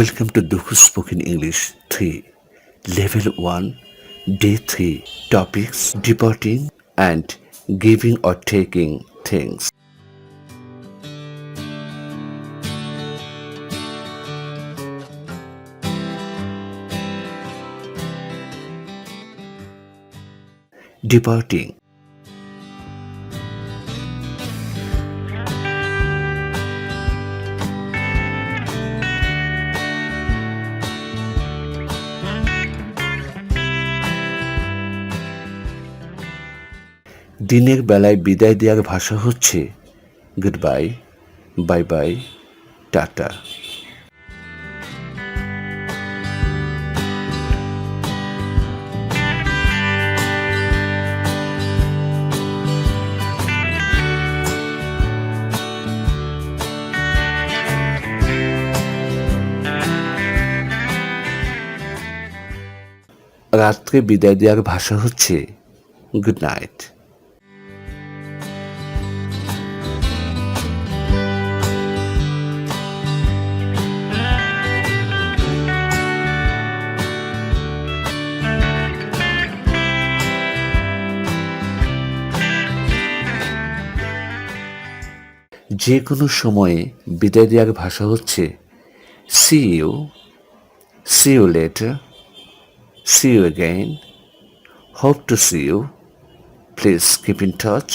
Welcome to Dukhu Spoken English 3, Level 1, Day 3, Topics Departing and Giving or Taking Things. Departing. দিনের বেলায় বিদায় দেওয়ার ভাষা হচ্ছে good bye, bye bye, tata. রাত্রে বিদায় দেওয়ার ভাষা হচ্ছে গুড নাইট। যে কোনো সময়ে বিদায় দেওয়ার ভাষা হচ্ছে see you later, see you again, hope to see you, please keep in touch.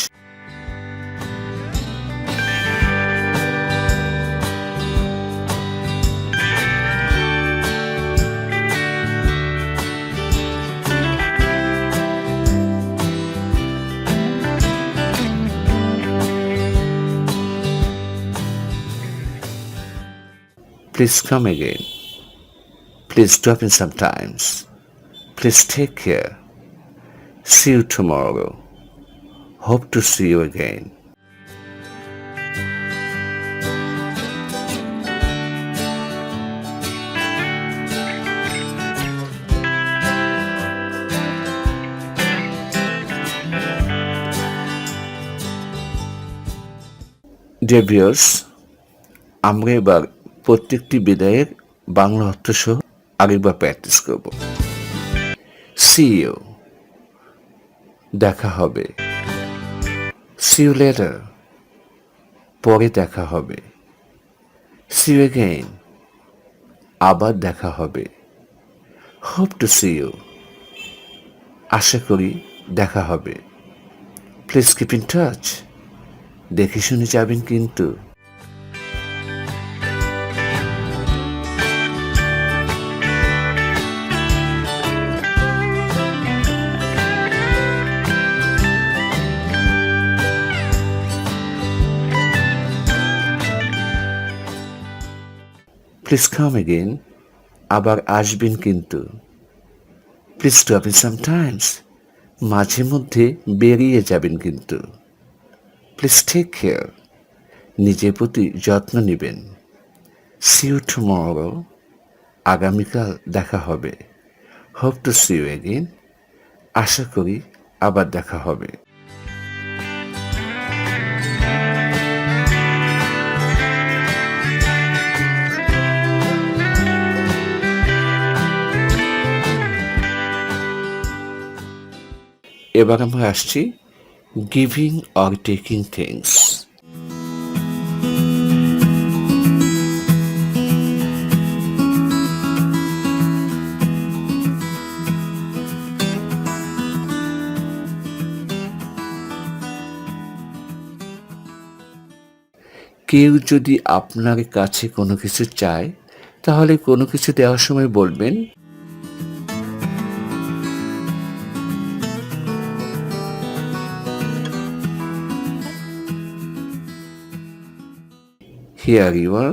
Please come again. Please drop in sometimes. Please take care. See you tomorrow. Hope to see you again. Dear viewers, আমরা এবার প্রত্যেকটি বিদায়ের বাংলা অর্থ সহ আরেকবার practice করব। See you, দেখা হবে। See you later, পরে দেখা হবে। See you again, আবার দেখা হবে। Hope to see you, আশা করি দেখা হবে। Please keep in touch, দেখে শুনে যাবেন কিন্তু। Please come again, আবার আসবেন কিন্তু। Please drop in sometimes, মাঝে মধ্যে বেরিয়ে যাবেন কিন্তু। Please take care, নিজের প্রতি যত্ন নেবেন। See you tomorrow, আগামীকাল দেখা হবে। Hope to see you again, আশা করি আবার দেখা হবে। এবার আমরা আসছি গিভিং অর টেকিং থিংস। কেউ যদি আপনার কাছে কোনো কিছু চায়, তাহলে কোনো কিছু দেওয়ার সময় বলবেন হিয়ার ইউ আর,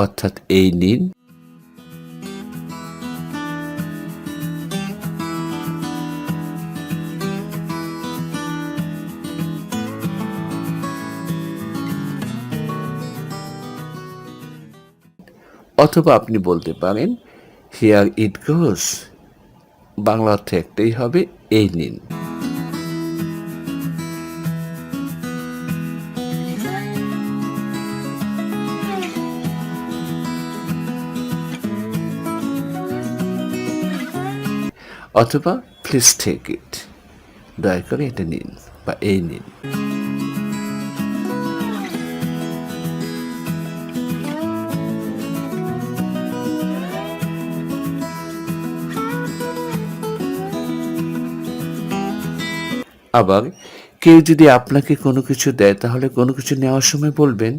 অর্থাৎ এই নিন। অথবা আপনি বলতে পারেন হিয়ার ইট গোস, বাংলা অর্থ একটাই হবে, এই নিন। অথবা প্লিজ টেক ইট, দয়া করে এটা নিন বা এই নিন। আবার কেউ যদি আপনাকে কোনো কিছু দেয় তাহলে কোনো কিছু নেওয়ার সময় বলবেন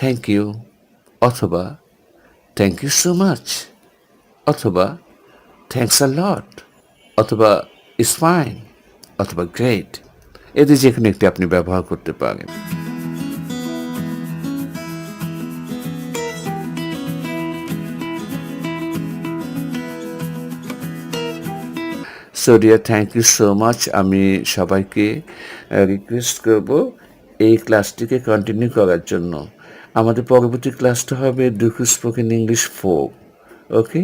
থ্যাংক ইউ, অথবা থ্যাংক ইউ সো মাচ, অথবা থ্যাংকস আ লট, অথবা ইটস ফাইন, অথবা গ্রেট। এদের যেখানে একটি আপনি ব্যবহার করতে পারেন। So dear, thank you so much. আমি সবাইকে রিকোয়েস্ট করব এই ক্লাসটিকে কন্টিনিউ করার জন্য। আমাদের পরবর্তী ক্লাসটা হবে দুখু স্পোকেন ইংলিশ 4। ওকে,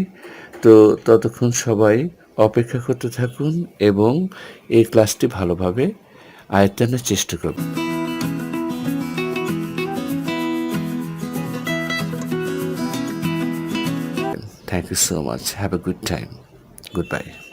তো ততক্ষণ সবাই অপেক্ষা করতে থাকুন এবং এই ক্লাসটি ভালোভাবে আয়ত্তানোর চেষ্টা করুন। Thank you so much. Have a good time. Goodbye.